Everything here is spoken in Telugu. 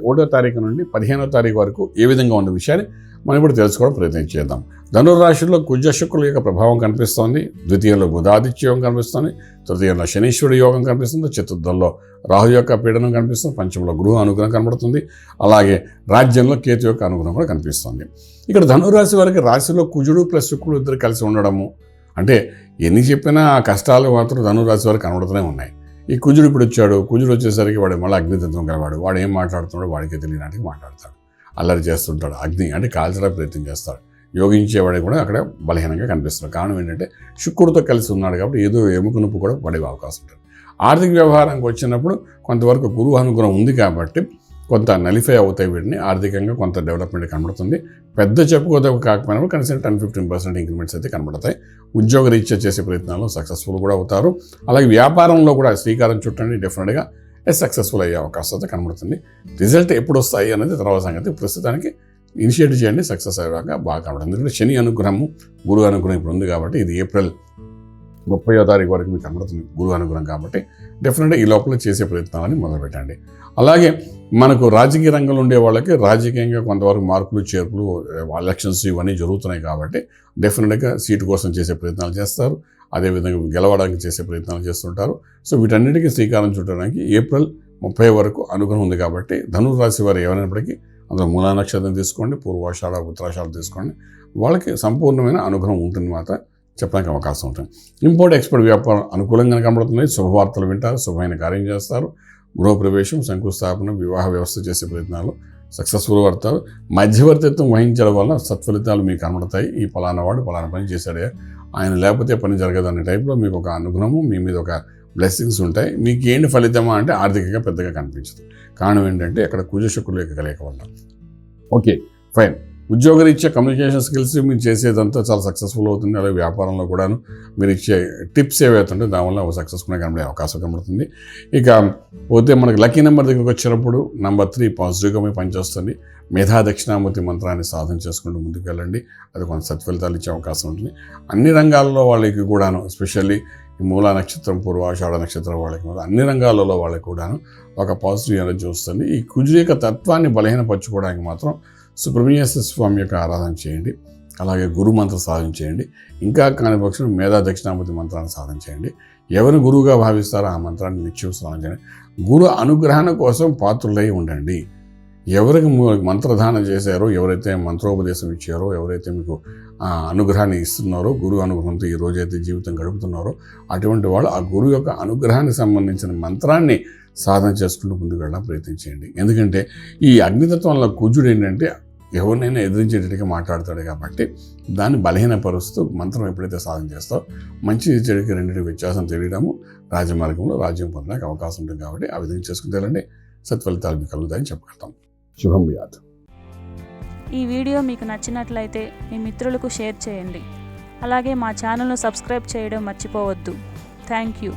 1వ తారీఖు నుండి 15వ తారీఖు వరకు ఏ విధంగా ఉన్న విషయాన్ని మనం ఇప్పుడు తెలుసుకోవడం ప్రయత్నం చేద్దాం. ధనుర్రాశిలో కుజ శుక్రుల యొక్క ప్రభావం కనిపిస్తోంది. ద్వితీయంలో బుధాదిత్య యోగం కనిపిస్తోంది. తృతీయంలో శనీశ్వరుడు యోగం కనిపిస్తుంది. చతుర్థంలో రాహు యొక్క పీడనం కనిపిస్తుంది. పంచమంలో గృహ అనుగ్రహం కనబడుతుంది. అలాగే రాజ్యంలో కేతు యొక్క అనుగ్రహం కూడా కనిపిస్తుంది. ఇక్కడ ధనుర్రాశి వారికి రాశిలో కుజుడు ప్లస్ శుక్రుడు ఇద్దరు కలిసి ఉండడము అంటే ఎన్ని చెప్పినా ఆ కష్టాలు మాత్రం ధనుర్రాశి వారికి కనబడుతూనే ఉన్నాయి. ఈ కుజుడు ఇప్పుడు వచ్చాడు. కుజుడు వచ్చేసరికి వాడు మళ్ళీ అగ్నితత్వం కలవాడు. వాడు ఏం మాట్లాడుతున్నాడో వాడికి తెలియనాటికి మాట్లాడతాడు. అల్లరి చేస్తుంటాడు. అగ్ని అంటే కాల్చడానికి ప్రయత్నం చేస్తాడు. యోగించేవాడికి కూడా అక్కడ బలహీనంగా కనిపిస్తున్నాడు. కారణం ఏంటంటే శుక్రుడితో కలిసి ఉన్నాడు కాబట్టి ఏదో ఎముక నొప్పి కూడా పడే అవకాశం ఉంటుంది. ఆర్థిక వ్యవహారానికి వచ్చినప్పుడు కొంతవరకు గురువు అనుగ్రహం ఉంది కాబట్టి కొంత నలిఫై అవుతాయి. వీటిని ఆర్థికంగా కొంత డెవలప్మెంట్ కనబడుతుంది. పెద్ద చెప్పుకోదగ్గ కాకపోయినా కనీసం 10-15% ఇంక్రిమెంట్స్ అయితే కనబడతాయి. ఉద్యోగ రీత్యా చేసే ప్రయత్నాల్లో సక్సెస్ఫుల్ కూడా అవుతారు. అలాగే వ్యాపారంలో కూడా శ్రీకారం చుట్టండి డెఫినెట్గా సక్సెస్ఫుల్ అయ్యే అవకాశం అయితే కనబడుతుంది. రిజల్ట్ ఎప్పుడు వస్తాయి అనేది తర్వాత సంగతి. ప్రస్తుతానికి ఇనిషియేట్ చేయండి, సక్సెస్ అయ్యేలాగా బాగా కనబడుతుంది. ఎందుకంటే శని అనుగ్రహము గురువు అనుగ్రహం ఇప్పుడు ఉంది కాబట్టి ఇది ఏప్రిల్ 30వ తారీఖు వరకు మీకు కనబడుతుంది గురువు అనుగ్రహం కాబట్టి డెఫినెట్గా ఈ లోపల చేసే ప్రయత్నాలని మొదలుపెట్టండి. అలాగే మనకు రాజకీయ రంగంలో ఉండే వాళ్ళకి రాజకీయంగా కొంతవరకు మార్పులు చేర్పులు ఎలక్షన్స్ ఇవన్నీ జరుగుతున్నాయి కాబట్టి డెఫినెట్గా సీటు కోసం చేసే ప్రయత్నాలు చేస్తారు. అదేవిధంగా గెలవడానికి చేసే ప్రయత్నాలు చేస్తుంటారు. సో వీటన్నిటికీ శ్రీకారం చుట్టడానికి ఏప్రిల్ 30 వరకు అనుగ్రహం ఉంది కాబట్టి ధనుర్రాశి వారు ఎవరైనప్పటికీ అందులో మూలా నక్షత్రం తీసుకోండి, పూర్వాషాఢ ఉత్తరాషాఢ తీసుకోండి, వాళ్ళకి సంపూర్ణమైన అనుగ్రహం ఉంటుంది మాత్రం చెప్పడానికి అవకాశం ఉంటుంది. ఇంపోర్ట్ ఎక్స్పోర్ట్ వ్యాపారం అనుకూలంగా కనబడుతున్నాయి. శుభవార్తలు వింటారు, శుభమైన కార్యం చేస్తారు. గృహప్రవేశం, శంకుస్థాపన, వివాహ వ్యవస్థ చేసే ప్రయత్నాలు సక్సెస్ఫుల్ పడతారు. మధ్యవర్తిత్వం వహించడం వల్ల సత్ఫలితాలు మీకు కనబడతాయి. ఈ పలానా వాడు పలానా పని చేశాడే, ఆయన లేకపోతే పని జరగదు అనే టైప్లో మీకు ఒక అనుగ్రహము, మీ మీద ఒక బ్లెస్సింగ్స్ ఉంటాయి. మీకు ఏంటి ఫలితమా అంటే ఆర్థికంగా పెద్దగా కనిపించదు. కారణం ఏంటంటే అక్కడ కుజ శుక్రుల యొక్క కలయిక వల్ల. Okay fine. ఉద్యోగరీత్యా కమ్యూనికేషన్ స్కిల్స్ మీరు చేసేదంతా చాలా సక్సెస్ఫుల్ అవుతుంది. అలాగే వ్యాపారంలో కూడాను మీరు ఇచ్చే టిప్స్ ఏవైతుంటే దానివల్ల సక్సెస్ఫుల్గా కనబడే అవకాశం కనబడుతుంది. ఇక పోతే మనకి లక్కీ నెంబర్ దగ్గరికి వచ్చినప్పుడు నెంబర్ 3 పాజిటివ్గా మీ పనిచేస్తుంది. మేధా దక్షిణామూర్తి మంత్రాన్ని సాధన చేసుకుంటూ ముందుకు వెళ్ళండి. అది కొంత సత్ఫలితాలు ఇచ్చే అవకాశం ఉంటుంది. అన్ని రంగాల్లో వాళ్ళకి కూడాను ఎస్పెషల్లీ ఈ మూలా నక్షత్రం, పూర్వాషాఢ నక్షత్రం వాళ్ళకి అన్ని రంగాలలో వాళ్ళకి కూడాను ఒక పాజిటివ్ ఎనర్జీ వస్తుంది. ఈ కుజుడు యొక్క తత్వాన్ని బలహీనపరచుకోవడానికి మాత్రం సుబ్రహ్మణ్యేశ్వర స్వామి యొక్క ఆరాధన చేయండి. అలాగే గురు మంత్ర సాధన చేయండి. ఇంకా కాని పక్షం మేధా దక్షిణామూర్తి మంత్రాన్ని సాధన చేయండి. ఎవరిని గురువుగా భావిస్తారో ఆ మంత్రాన్ని నిత్యం సాధన చేయండి. గురు అనుగ్రహణ కోసం పాత్రులై ఉండండి. ఎవరికి మంత్రదానం చేశారో, ఎవరైతే మంత్రోపదేశం ఇచ్చారో, ఎవరైతే మీకు అనుగ్రహాన్ని ఇస్తున్నారో, గురువు అనుగ్రహంతో ఈ రోజైతే జీవితం గడుపుతున్నారో అటువంటి వాళ్ళు ఆ గురువు యొక్క అనుగ్రహానికి సంబంధించిన మంత్రాన్ని సాధన చేసుకుంటూ ముందుకు వెళ్ళడం ప్రయత్నించండి. ఎందుకంటే ఈ అగ్నితత్వంలో కుజుడు ఏంటంటే ఎవరినైనా ఎదిరించేటట్టుగా మాట్లాడతాడు కాబట్టి దాన్ని బలహీనపరుస్తూ మంత్రం ఎప్పుడైతే సాధన చేస్తారో మంచి చెడుకి రెండింటి వ్యత్యాసం తెలియడము, రాజమార్గంలో రాజ్యం పొందడానికి అవకాశం ఉంటుంది. కాబట్టి ఆ విధంగా చేసుకుని తెలండి సత్ఫలితాలు మీకు కలుగుతాయని చెప్పగలుగుతాం. శుభం వ్యాధ. ఈ వీడియో మీకు నచ్చినట్లయితే మీ మిత్రులకు షేర్ చేయండి. అలాగే మా ఛానల్ను సబ్స్క్రైబ్ చేయడం మర్చిపోవద్దు. Thank you.